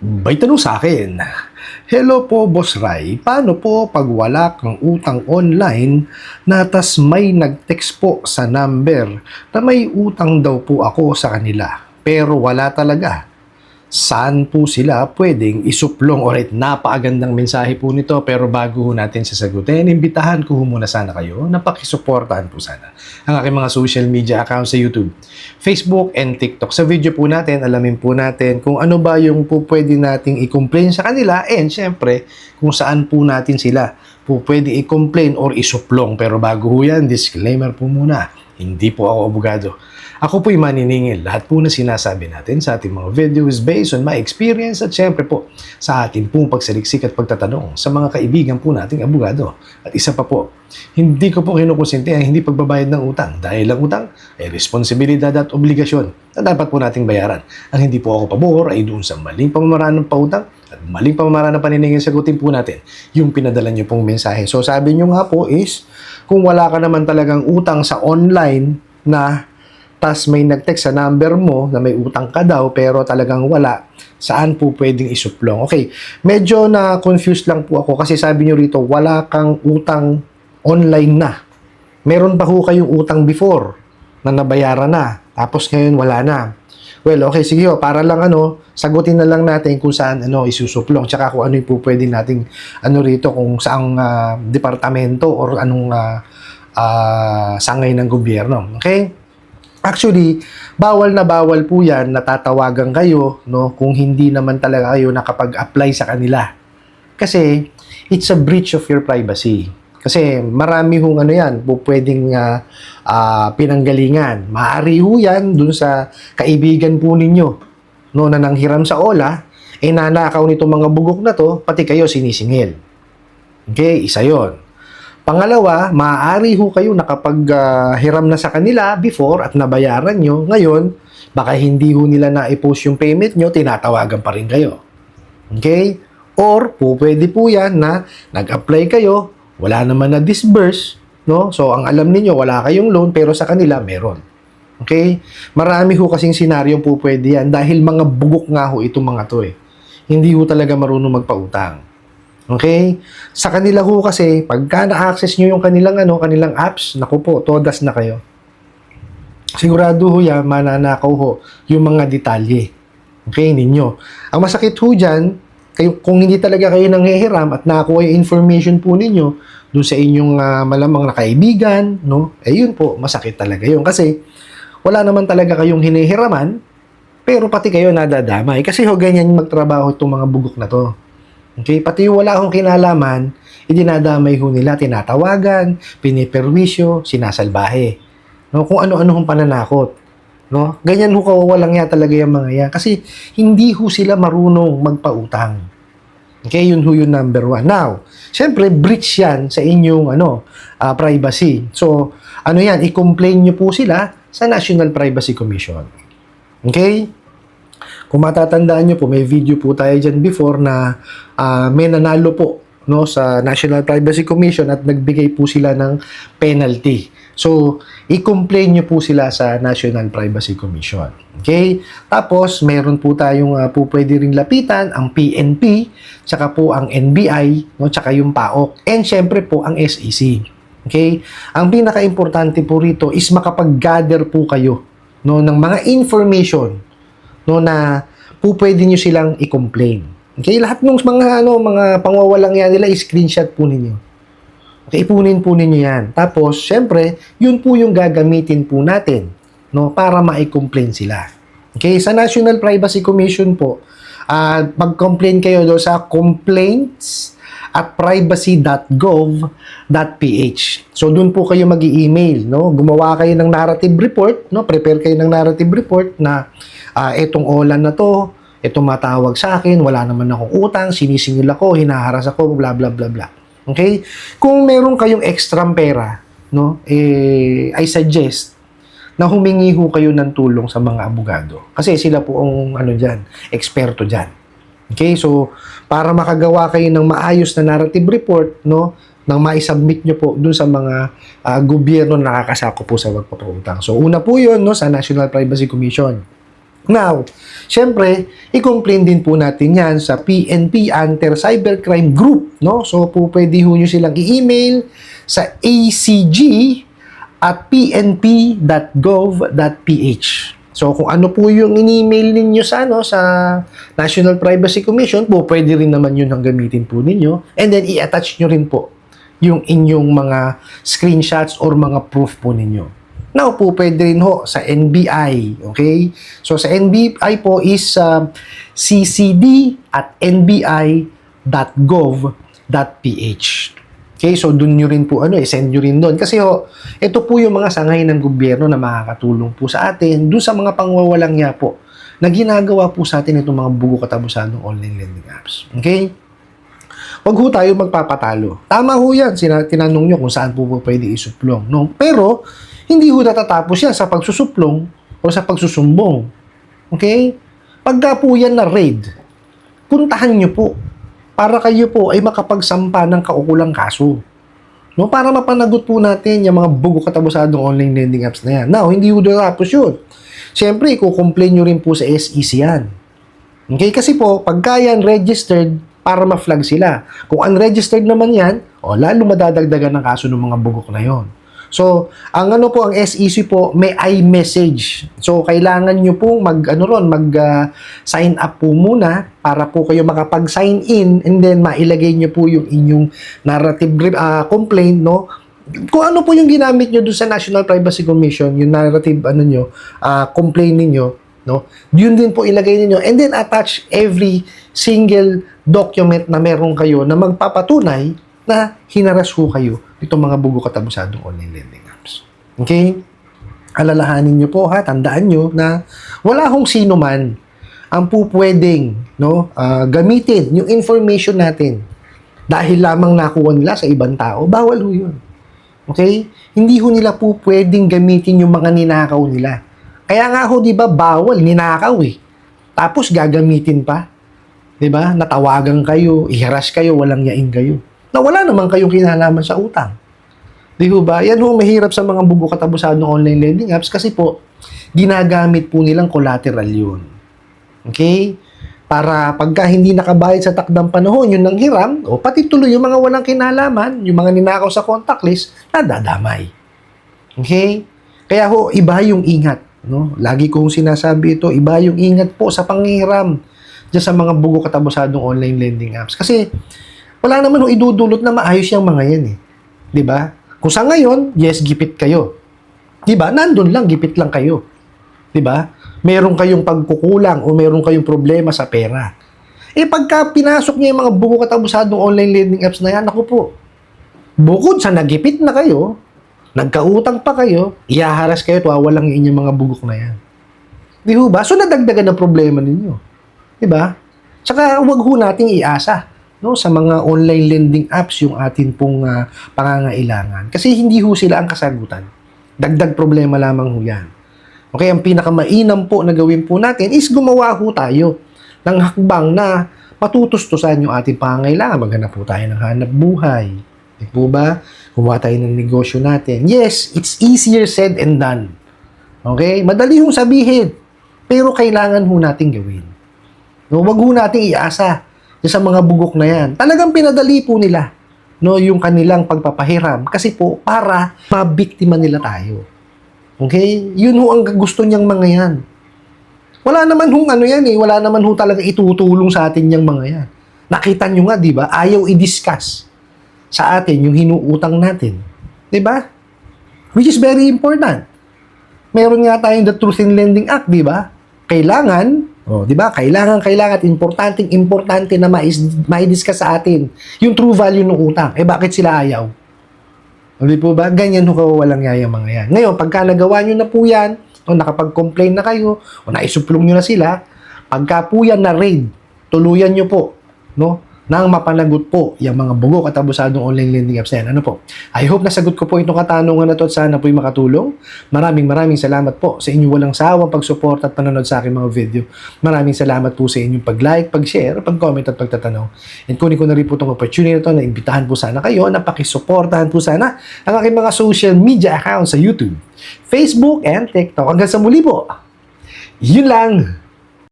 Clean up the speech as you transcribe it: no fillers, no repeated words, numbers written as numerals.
May tanong sa akin, hello po, Boss Rai. Paano po pag wala kang utang online na tas may nag-text po sa number na may utang daw po ako sa kanila pero wala talaga? Saan po sila pwedeng isuplong? Alright, napakagandang mensahe po nito pero bago ho natin sasagutin, imbitahan ko ho muna sana kayo na pakisuportahan po sana ang aking mga social media accounts sa YouTube, Facebook, and TikTok. Sa video po natin, alamin po natin kung ano ba yung po pwede nating i-complain sa kanila and syempre kung saan po natin sila po pwede i-complain or isuplong. Pero bago ho yan, disclaimer po muna, hindi po ako abogado. Ako po'y maniningil. Lahat po na sinasabi natin sa ating mga video is based on my experience at syempre po sa ating pong pagsaliksik at pagtatanong sa mga kaibigan po nating abogado. At isa pa po, hindi ko po kinukonsinti ang hindi pagbabayad ng utang dahil ang utang ay responsibilidad at obligasyon na dapat po nating bayaran. Ang hindi po ako pabor ay doon sa maling pamamaraan ng pautang at maling pamamaraan ng paniningil. Sagutin po natin yung pinadala nyo pong mensahe. So sabi nyo nga po is, kung wala ka naman talagang utang sa online na tas may nag-text sa number mo na may utang ka daw pero talagang wala, saan po pwedeng isuplong? Okay, medyo na-confused lang po ako kasi sabi nyo rito, wala kang utang online na. Meron pa ho kayong utang before na nabayaran na, tapos ngayon wala na. Well, okay, sige ho, para lang sagutin na lang natin kung saan isusuplong, tsaka kung ano yung po pwede nating rito, kung saang departamento or anong sangay ng gobyerno. Okay? Actually, bawal na bawal po yan, natatawagan kayo, no, kung hindi naman talaga kayo nakapag-apply sa kanila. Kasi, it's a breach of your privacy. Kasi, marami hong yan, po pwedeng pinanggalingan. Maaari ho yan dun sa kaibigan po ninyo, no, na nanghiram sa ola, nanakaw nitong mga bugok na to, pati kayo sinisingil. Okay, isa yon. Pangalawa, maaari ho kayo nakapag-hiram na sa kanila before at nabayaran nyo. Ngayon, baka hindi ho nila na-post yung payment nyo, tinatawagan pa rin kayo. Okay? Or, pwede po yan na nag-apply kayo, wala naman na disburse, no? So, ang alam niyo wala kayong loan, pero sa kanila, meron. Okay? Marami ho kasing senaryo po pwede yan dahil mga bugok nga ho itong mga to eh. Hindi ho talaga marunong magpautang. Okay? Sa kanila ho kasi, pagka na-access nyo yung kanilang apps, naku po, todas na kayo. Sigurado ho yan, mananakaw ho yung mga detalye. Okay, ninyo. Ang masakit ho dyan, kung hindi talaga kayo nanghihiram at nakakuha yung information po ninyo doon sa inyong malamang na kaibigan, no? Yun po, masakit talaga yun. Kasi, wala naman talaga kayong hinihiraman, pero pati kayo nadadamay. Kasi ho, ganyan magtrabaho itong mga bugok na to. Okay, pati wala akong kinalaman, idinadamay ho nila, tinatawagan, piniperwisyo, sinasalbahe. No, kung ano-ano hong pananakot. No? Ganyan ho kawawalang ya talaga yung mga yan. Kasi hindi ho sila marunong magpautang. Okay, yun ho yung number one. Now, syempre, breach yan sa inyong privacy. So, yan, i-complain nyo po sila sa National Privacy Commission. Okay? Kung matatandaan nyo po, may video po tayo dyan before na may nanalo po sa National Privacy Commission at nagbigay po sila ng penalty. So, i-complain nyo po sila sa National Privacy Commission. Okay? Tapos, meron po tayong po pwede rin lapitan, ang PNP, tsaka po ang NBI, tsaka yung PAOK, and syempre po ang SEC. Okay? Ang pinaka-importante po rito is makapag-gather po kayo ng mga information na po pwede nyo silang i-complain. Okay, lahat ng mga pangwawalang yan nila, i-screenshot po ninyo. Okay, ipunin po ninyo yan. Tapos, syempre, yun po yung gagamitin po natin, para ma-complain sila. Okay, sa National Privacy Commission po, mag-complain kayo sa complaints at privacy.gov.ph. So, doon po kayo mag-i-email, gumawa kayo ng narrative report, prepare kayo ng narrative report na etong OLAN na to, etong matawag sa akin, wala naman akong utang, sinisingil ako, hinaharas ako, bla bla bla bla. Okay? Kung meron kayong extra pera, I suggest na humingi ho kayo ng tulong sa mga abogado. Kasi sila po ang eksperto diyan. Okay? So, para makagawa kayo ng maayos na narrative report, nang ma-submit nyo po dun sa mga gobyerno na nakakasako po sa pagpapautang. So, una po yun, sa National Privacy Commission. Now, syempre, i-complain din po natin yan sa PNP Anti-Cybercrime Group, no? So, po pwede ho nyo silang i-email sa acg@pnp.gov.ph. So, kung ano po yung in-email ninyo sa, sa National Privacy Commission, po pwede rin naman yun ang gamitin po ninyo. And then, i-attach nyo rin po yung inyong mga screenshots or mga proof po ninyo. Now po, pwede rin ho sa NBI, okay? So, sa NBI po is ccd@nbi.gov.ph. Okay, so dun nyo rin po, send nyo rin doon. Kasi ito po yung mga sangay ng gobyerno na makakatulong po sa atin dun sa mga pangwawalang niya po na ginagawa po sa atin itong mga bugo katabusadong online lending apps. Okay? Huwag ho tayo magpapatalo. Tama ho yan. Tinanong nyo kung saan po pwede isuplong. No? Pero, hindi ho natatapos yan sa pagsusuplong o sa pagsusumbong. Okay? Pagka po yan na raid, puntahan nyo po para kayo po ay makapagsampa ng kaukulang kaso. No? Para mapanagot po natin yung mga bugo katabusadong online lending apps na yan. Now, hindi ho natapos yun. Siyempre, i-complain nyo rin po sa SEC yan. Okay? Kasi po, pagka yan registered, para ma-flag sila. Kung unregistered naman yan, lalo madadagdagan ng kaso ng mga bugok na yon. So, ang SEC po, may iMessage. So, kailangan nyo pong sign up po muna para po kayo makapag-sign in and then mailagay nyo po yung inyong narrative complaint, no? Kung ano po yung ginamit nyo doon sa National Privacy Commission, yung narrative complaint ninyo, no? Yun din po ilagay niyo and then attach every single document na meron kayo na magpapatunay na hinaras ho kayo itong mga bugo katabusadong online lending apps. Okay? Alalahanin niyo po tandaan niyo na wala hong sino man ang pupwedeng gamitin yung information natin dahil lamang nakuha nila sa ibang tao. Bawal ho yun. Okay? Hindi ho nila po pwedeng gamitin yung mga ninakaw nila. Kaya nga ho, di ba, bawal, ninakaw Tapos gagamitin pa. Di ba? Natawagan kayo, iharas kayo, walang yain kayo. Na wala naman kayong kinalaman sa utang. Di ba? Yan ho, mahirap sa mga bugo katabusadong online lending apps kasi po, ginagamit po nilang collateral yun. Okay? Para pagka hindi nakabayad sa takdang panahon, yun ang hiram, pati tuloy yung mga walang kinalaman, yung mga ninakaw sa contact list, nadadamay. Okay? Kaya ho, iba yung ingat. No? Lagi kong sinasabi ito, iba yung ingat po sa panghiram dyan sa mga bugo katabusadong online lending apps. Kasi, wala naman idudulot na maayos yung mga yan Di ba? Kung sa ngayon, yes, gipit kayo. Di ba? Nandun lang, gipit lang kayo. Di ba? Meron kayong pagkukulang o meron kayong problema sa pera. Pagka pinasok niya yung mga bugo katabusadong online lending apps na yan, ako po, bukod sa nagipit na kayo, nagkautang pa kayo, ihaharas kayo at wawalang inyong mga bugok na yan. Di ba? So, nadagdagan ng problema ninyo. Di ba? Tsaka, huwag ho nating iasa sa mga online lending apps yung atin pong pangangailangan. Kasi hindi ho sila ang kasagutan. Dagdag problema lamang ho yan. Okay, ang pinakamainam po na gawin po natin is gumawa ho tayo ng hakbang na matutustusan yung ating pangangailangan. Maghanap po tayo ng hanap buhay. Di po ba? Gumawa tayo ng negosyo natin. Yes, it's easier said and done. Okay? Madali hong sabihin. Pero kailangan ho natin gawin. Huwag ho nating iasa sa mga bugok na yan. Talagang pinadali po nila yung kanilang pagpapahiram kasi po para mabiktima nila tayo. Okay? Yun ho ang gusto niyang mga yan. Wala naman hong wala naman ho talaga itutulong sa atin yung mga yan. Nakita nyo nga, di ba? Ayaw i-discuss sa atin yung hinuutang natin. Di ba? Which is very important. Meron nga tayong the Truth in Lending Act, di ba? Kailangan, di ba? Kailangan at importante na mai-discuss sa atin yung true value ng utang. Bakit sila ayaw? Di po ba? Ganyan ho kawalang yaya mga yan. Ngayon, pagka nagawa nyo na po yan, o nakapag-complain na kayo, o naisuplong nyo na sila, pagka po yan na raid, tuluyan nyo po, nang mapanagot po yung mga bugo katabusadong online lending apps na yan. Ano po? I hope nasagot ko po itong katanungan na to at sana po'y makatulong. Maraming salamat po sa inyong walang sawang pag-support at panonood sa aking mga video. Maraming salamat po sa inyong pag-like, pag-share, pag-comment at pagtatanong. And kunin ko na rin po itong opportunity na ito na imbitahan po sana kayo na pakisuportahan po sana ang aking mga social media accounts sa YouTube, Facebook, and TikTok. Hanggang sa muli po. Yun lang.